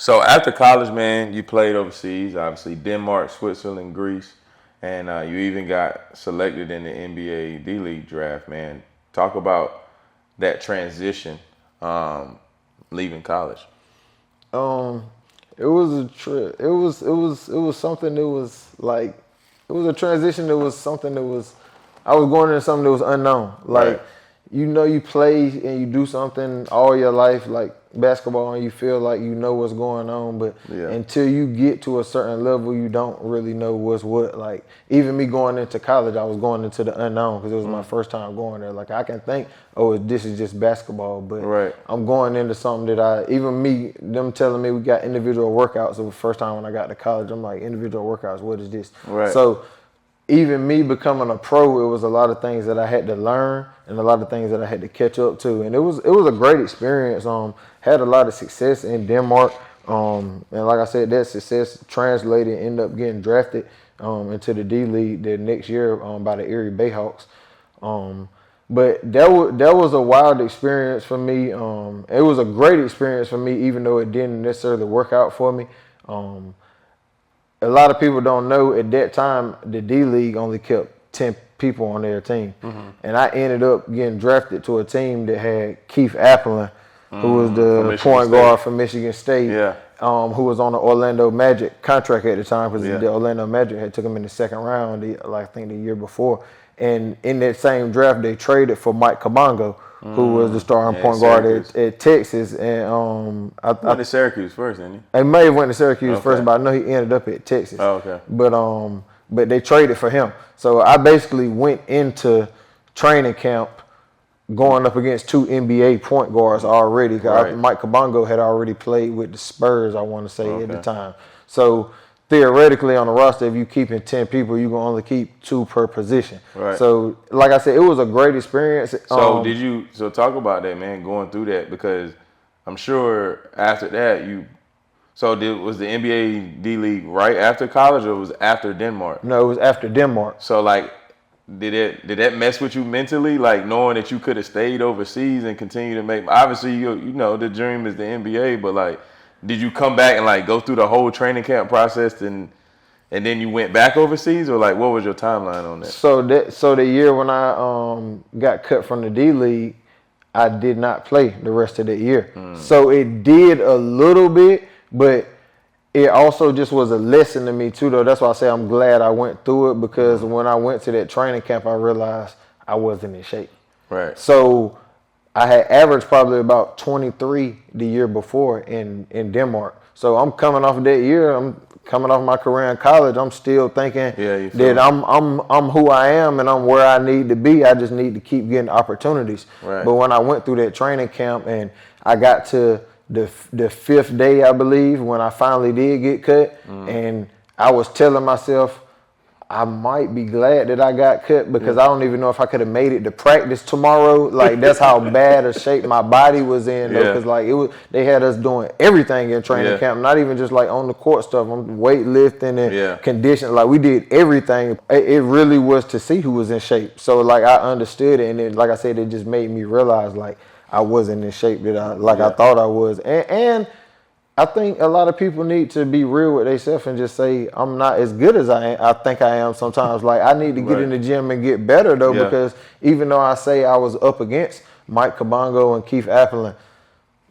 So after college, man, you played overseas, obviously Denmark, Switzerland, Greece, and you even got selected in the NBA D-League draft, man. Talk about that transition, leaving college. It was a trip. It was something that was like, it was a transition. That was something that was, I was going into something that was unknown. Like, Right. you play and you do something all your life, like basketball, and you feel like you know what's going on, but Yeah. until you get to a certain level, you don't really know what's what. Like, even me going into college, I was going into the unknown because it was my first time going there. Like, I can think, oh, this is just basketball, but Right. I'm going into something that them telling me we got individual workouts. It was the first time when I got to college, I'm like, individual workouts, what is this? Right. So even me becoming a pro, it was a lot of things that I had to learn and a lot of things that I had to catch up to. And it was a great experience. Had a lot of success in Denmark. And like I said, that success translated, ended up getting drafted into the D League the next year by the Erie Bayhawks. But that was a wild experience for me. It was a great experience for me, even though it didn't necessarily work out for me. A lot of people don't know at that time the D League only kept 10 people on their team, and I ended up getting drafted to a team that had Keith Applin, who was the point guard from Michigan State, who was on the Orlando Magic contract at the time because the Orlando Magic had took him in the second round, I think the year before. And in that same draft, they traded for Mike Kabongo, who was the starting point guard at Texas. And I went to Syracuse first, didn't he? He may have went to Syracuse first, but I know he ended up at Texas. Oh, okay. But they traded for him. So I basically went into training camp going up against two NBA point guards already. Right. Mike Kabongo had already played with the Spurs, I want to say, at the time. So theoretically on the roster, if you keeping 10 people, you can only keep 2 per position. Right. So like I said, it was a great experience. So talk about that, man, going through that, because I'm sure after that was the NBA D League right after college or was it after Denmark? No, it was after Denmark. So like, did that mess with you mentally, like knowing that you could have stayed overseas and continue to make? Obviously, you know the dream is the NBA, but like, did you come back and like go through the whole training camp process and then you went back overseas, or like what was your timeline on that? So the year when I got cut from the D League, I did not play the rest of the year. So it did a little bit, but it also just was a lesson to me too, though. That's why I say I'm glad I went through it, because when I went to that training camp, I realized I wasn't in shape. Right. So I had averaged probably about 23 the year before in Denmark. So I'm coming off of that year. I'm coming off my career in college. I'm still thinking that I'm who I am and I'm where I need to be. I just need to keep getting opportunities. Right. But when I went through that training camp and I got to the 5th day, I believe, when I finally did get cut, and I was telling myself, I might be glad that I got cut, because I don't even know if I could have made it to practice tomorrow. Like, that's how bad a shape my body was in, though. Because like they had us doing everything in training camp, not even just like on the court stuff. I'm weightlifting and conditioning. Like, we did everything. It really was to see who was in shape. So like I understood it, and then like I said, it just made me realize like I wasn't in shape that I thought I was, and I think a lot of people need to be real with themselves and just say, I'm not as good as I think I am sometimes. Like, I need to get in the gym and get better, though, because even though I say I was up against Mike Kabongo and Keith Applin,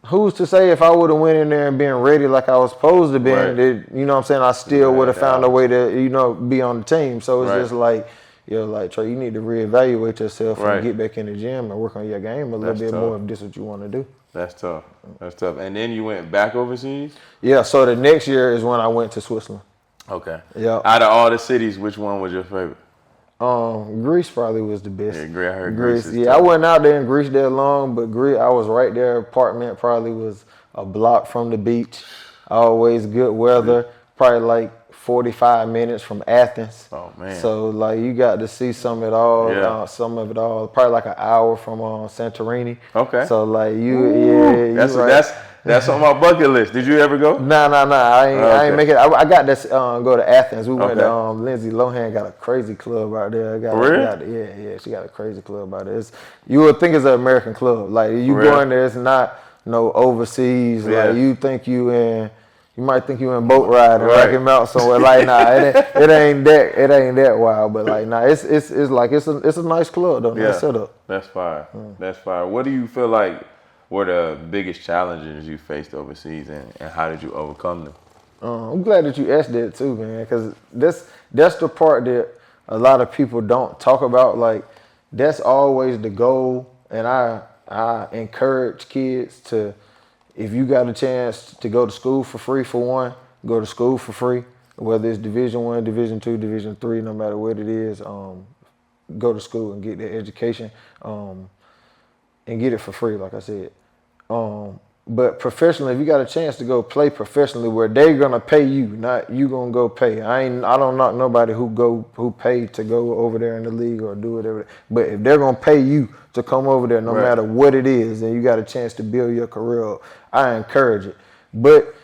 who's to say if I would have went in there and been ready like I was supposed to be, that, you know what I'm saying, I still would have found a way to, be on the team. So it's just like, like, Trey, you need to reevaluate yourself and get back in the gym and work on your game a little bit more if this is what you want to do. That's tough. And then you went back overseas? Yeah, so the next year is when I went to Switzerland. Okay. Yeah. Out of all the cities, which one was your favorite? Greece probably was the best. Yeah, I heard Greece. I wasn't out there in Greece that long, but Greece, I was right there. Apartment probably was a block from the beach. Always good weather. Probably like 45 minutes from Athens. Oh man! So like you got to see some of it all. Some of it all. Probably like an hour from Santorini. Okay. So like that's on my bucket list. Did you ever go? Nah. I ain't make it. I got to go to Athens. We went to Lindsay Lohan got a crazy club out there. Yeah. She got a crazy club out there. You would think it's an American club. Like you go in there, it's not no overseas. Like you think you in. You might think you in boat riding, Right. Rocky Mountain somewhere. Like, nah, it ain't that wild. But like, nah, it's a nice club though. Nice setup. That's fire. That's fire. What do you feel like were the biggest challenges you faced overseas, and how did you overcome them? I'm glad that you asked that too, man, because that's the part that a lot of people don't talk about. Like, that's always the goal, and I encourage kids to, if you got a chance to go to school for free, for one, go to school for free, whether it's Division I, Division II, Division III, no matter what it is. Go to school and get that education, and get it for free, like I said. But professionally, if you got a chance to go play professionally, where they're gonna pay you, not you gonna go pay. I don't knock nobody who paid to go over there in the league or do whatever. But if they're gonna pay you to come over there, no matter what it is, and you got a chance to build your career up, I encourage it. But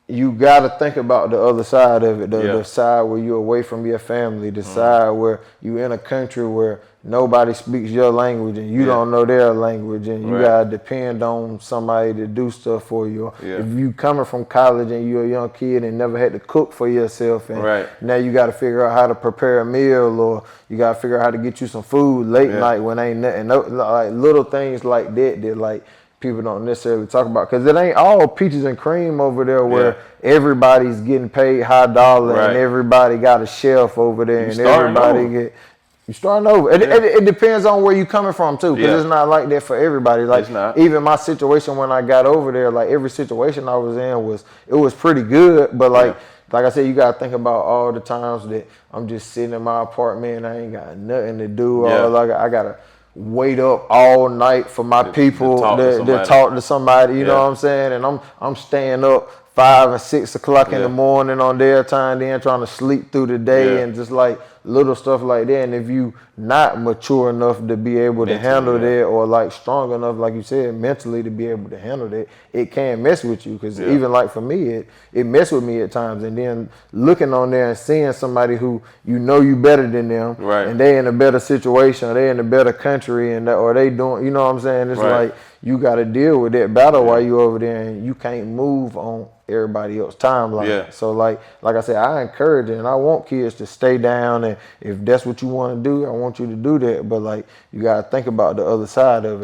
you got to think about the other side of it, the side where you're away from your family, the side where you're in a country where nobody speaks your language and you don't know their language, and you got to depend on somebody to do stuff for you. If you coming from college and you're a young kid and never had to cook for yourself, and now you got to figure out how to prepare a meal, or you got to figure out how to get you some food late night when ain't nothing. Like little things like that like people don't necessarily talk about, because it ain't all peaches and cream over there where everybody's getting paid high dollar and everybody got a shelf over there and everybody you starting over. It depends on where you coming from too, because it's not like that for everybody. Like, even my situation when I got over there, like every situation I was in was pretty good, but like I said, you gotta think about all the times that I'm just sitting in my apartment and I ain't got nothing to do, or like I gotta wait up all night for my people to talk to somebody, you know what I'm saying? And I'm staying up 5 or 6 o'clock in the morning on their time, then trying to sleep through the day, and just like little stuff like that. And if you not mature enough to be able to handle that, or like strong enough, like you said, mentally to be able to handle that, it can mess with you. Because even like for me, it messed with me at times. And then looking on there and seeing somebody who you better than them, and they in a better situation, or they in a better country, and or they doing, you know what I'm saying? It's like you got to deal with that battle while you over there, and you can't move on everybody else's timeline. So like I said, I encourage it, and I want kids to stay down, and if that's what you want to do, I want you to do that. But like, you got to think about the other side of it.